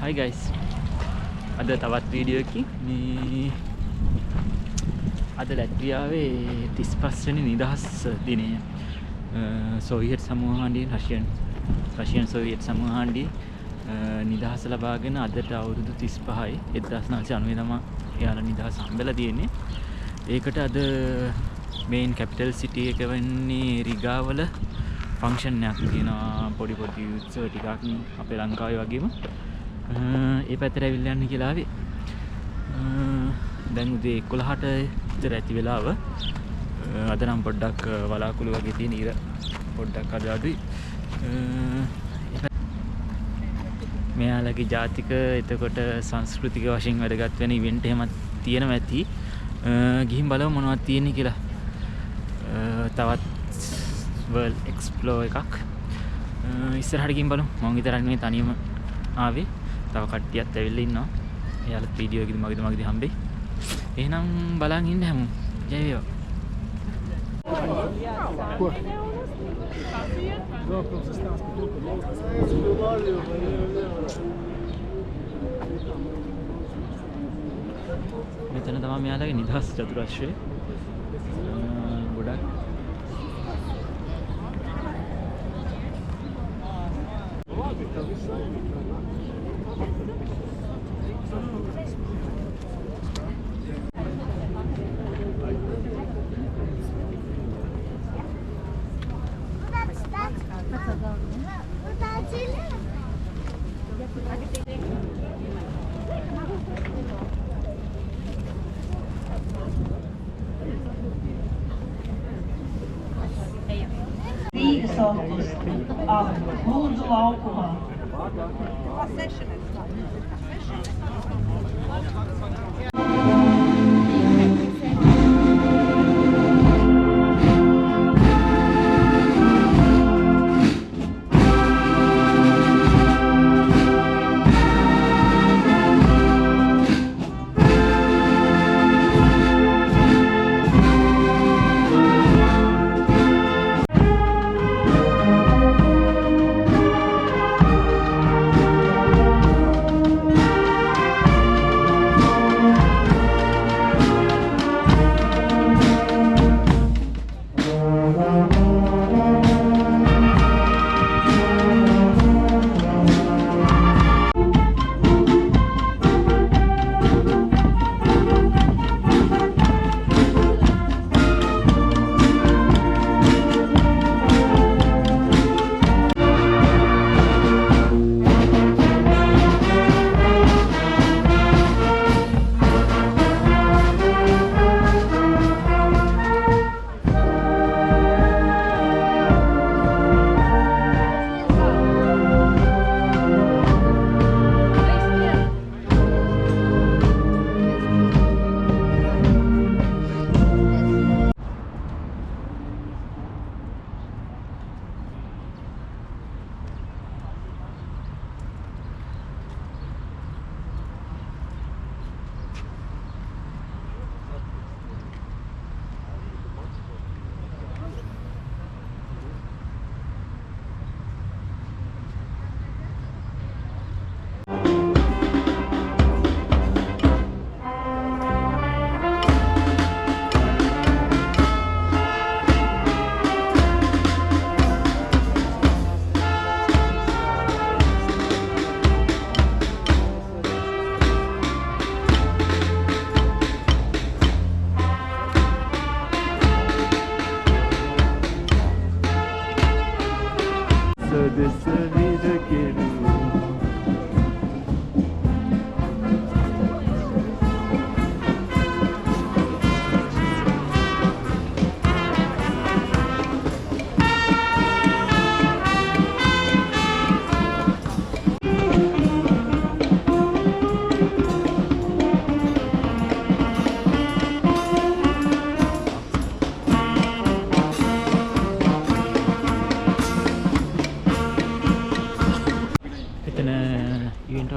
Hi guys. Ada tawat video එකකින් මේ අද ලැට්වියාවේ 35 වෙනි නිදහස් දිනය සෝවියට් සමූහාණ්ඩුවේ රෂියන් සෝවියට් සමූහාණ්ඩුවේ නිදහස ලබාගෙන අදට අවුරුදු 35යි 1990 තමයි එයාලා නිදහස හම්බෙලා තියෙන්නේ. ඒකට අද මේන් කැපිටල් සිටි එක වෙන්නේ රිගාවල ෆන්ක්ෂන් එකක් තියෙනවා. පොඩි උත්සව ටිකක් අපේ ලංකාවේ වගේම ඒ පැත්තට ඇවිල්ලා යන්න කියලා ආවේ. දැන් උදේ 11ට විතර ඇති වෙලාව. අද නම් පොඩ්ඩක් වලාකුළු වගේ තියෙන ඉර පොඩ්ඩක් අඩුයි. මෙයාලගේ ජාතික එතකොට සංස්කෘතික වශයෙන් වැඩගත් වෙන ඉවෙන්ට් එහෙමත් තියෙනවා ඇති. ගිහින් බලමු මොනවද තියෙන්නේ කියලා. තවත් වර්ල්ඩ් එක්ස්ප්ලෝර් එකක් ඉස්සරහට ගිහින් බලමු. මම විතරක් නෙමෙයි තනියම ආවේ. තව කට්ටියත් ඇවිල්ලා ඉන්නවා. එයාලත් වීඩියෝ එකකින් මගදී හම්බෙයි. එහෙනම් බලන් ඉන්න හැමෝම. ජය වේවා. මෙතන තමයි මෙයාලගේ නිදහස් චතුරස්‍රය. ගොඩක් Lūdzu laukumā.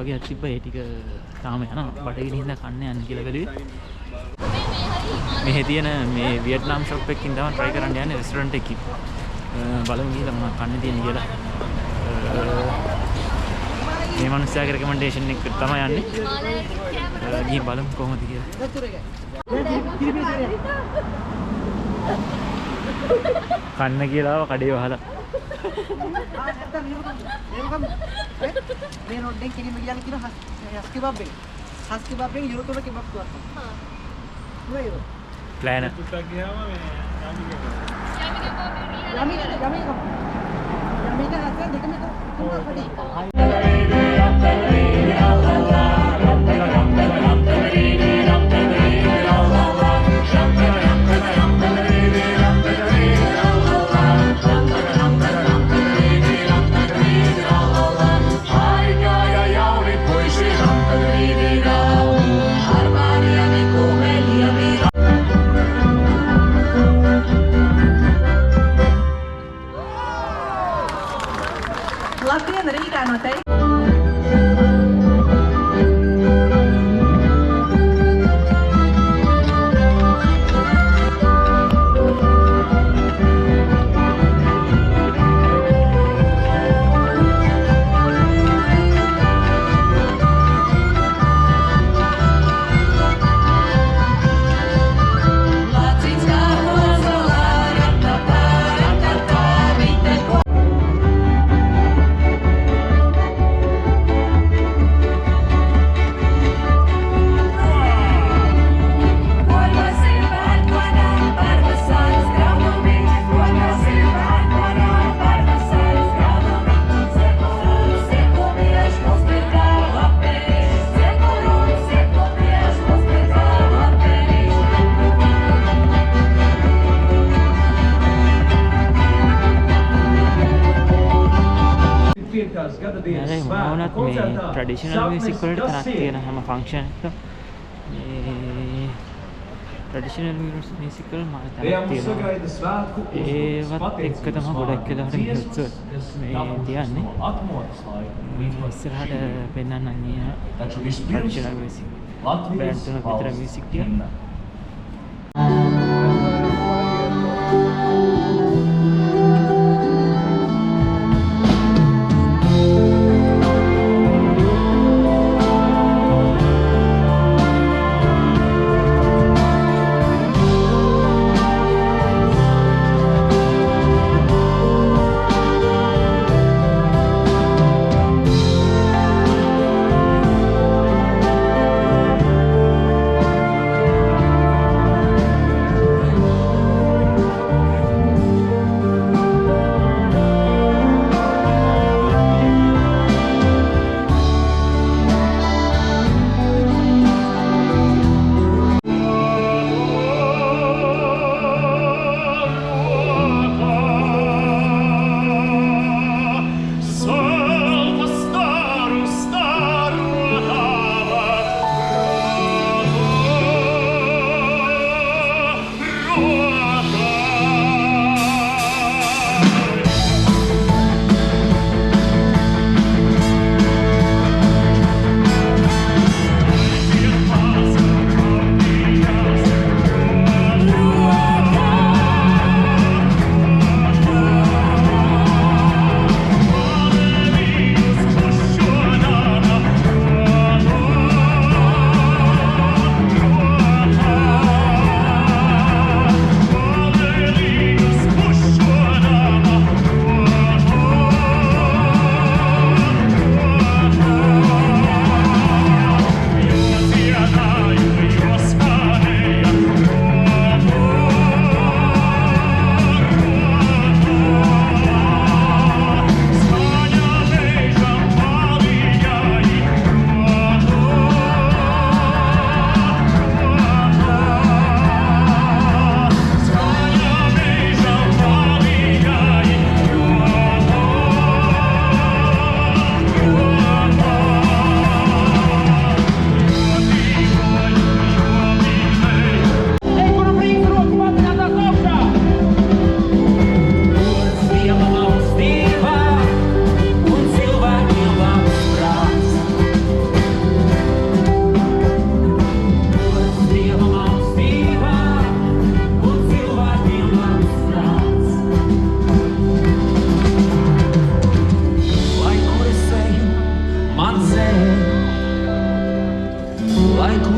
වගේ තිබ්බ ඒ ටික තාම යනවා. බඩගිනි හින්දා කන්න යන්න කියලා බැලුවේ. මෙහෙ තියෙන මේ වියට්නාම් ෂොප් එකකින් තමයි try කරන්න යන්නේ රෙස්ටොරන්ට් එකකින්. බලමු ගිහලා මොනවද කන්න තියෙන්නේ කියලා. මේ මනුස්සයාගේ රෙකමෙන්ඩේෂන් එක තමයි යන්නේ. ගිහින් බලමු කොහොමද කියලා. කන්න කියලා කඩේ වහලා. මේ රොඩ්ඩෙන් කිලිම ගියාම කියන හස්කි බබ්බෙන්. හස්කි බබ්බෙන් යුරෝ තුන කෙබබ් තුවක්. හා. නුයෝ. ප්ලෑන. යමික හස්ස දෙකම තුනක් පඩි. Latvian Rīgā noteikti. මොනවුනත් මේ ට්‍රැඩිෂනල් මියුසික් වලට තරක් තියෙන හැම ෆන්ක්ෂන් එකක මේ ට්‍රැඩිෂනල් මියුසික් වල මාර තරක් තියෙනවා. ඒවත් එක්ක තමයි ගොඩක් වෙලාවට මියුසික් මේ තියන්නේ. ඉස්සරහට පෙන්නන්න නිය ට්‍රැඩිෂනල් මියුසික් බෑන්ඩ් තුනක් විතර මියුසික් තියන්න.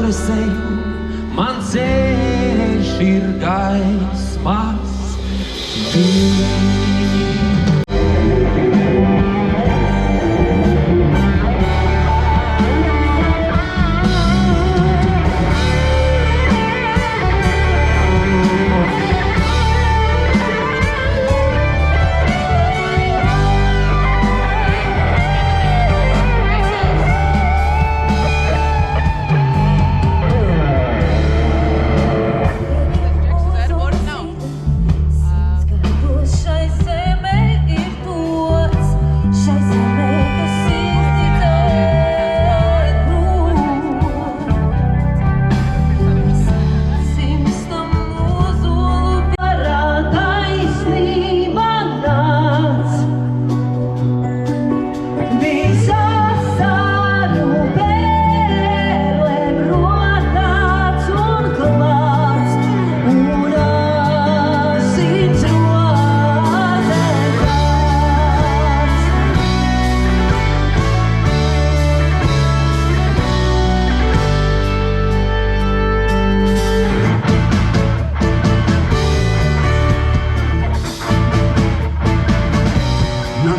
es eju, man ceļš ir gaismas bijis.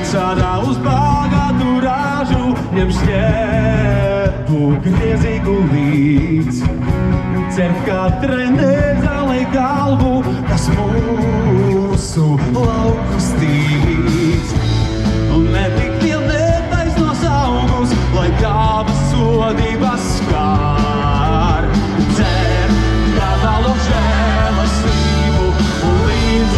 Sādā uz bagātu rāžu ņem šķēpu griezīgu līdz. Cer katrai nezālei galvu, kas mūsu laukus tīdz. Un netik viel netaisnos augus, lai kāvas sodības skār. Cer gādālo žēlastību un līdz.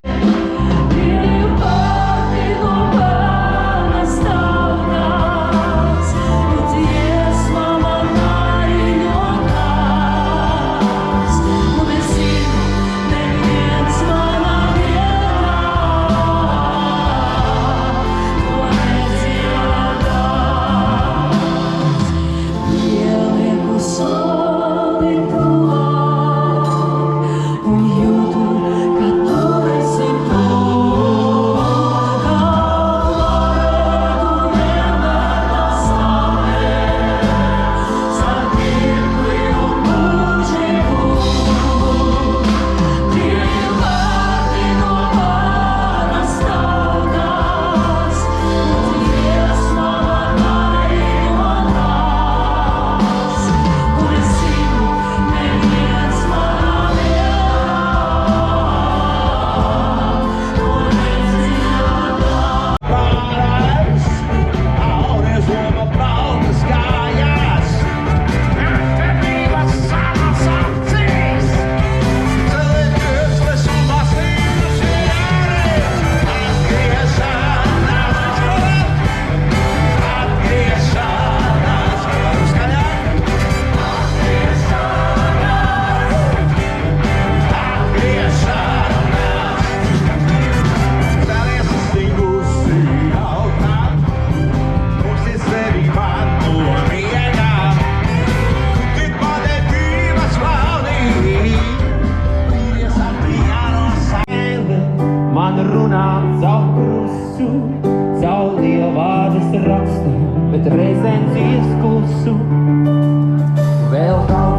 Bet reizēm dzies klusu, vēl daudz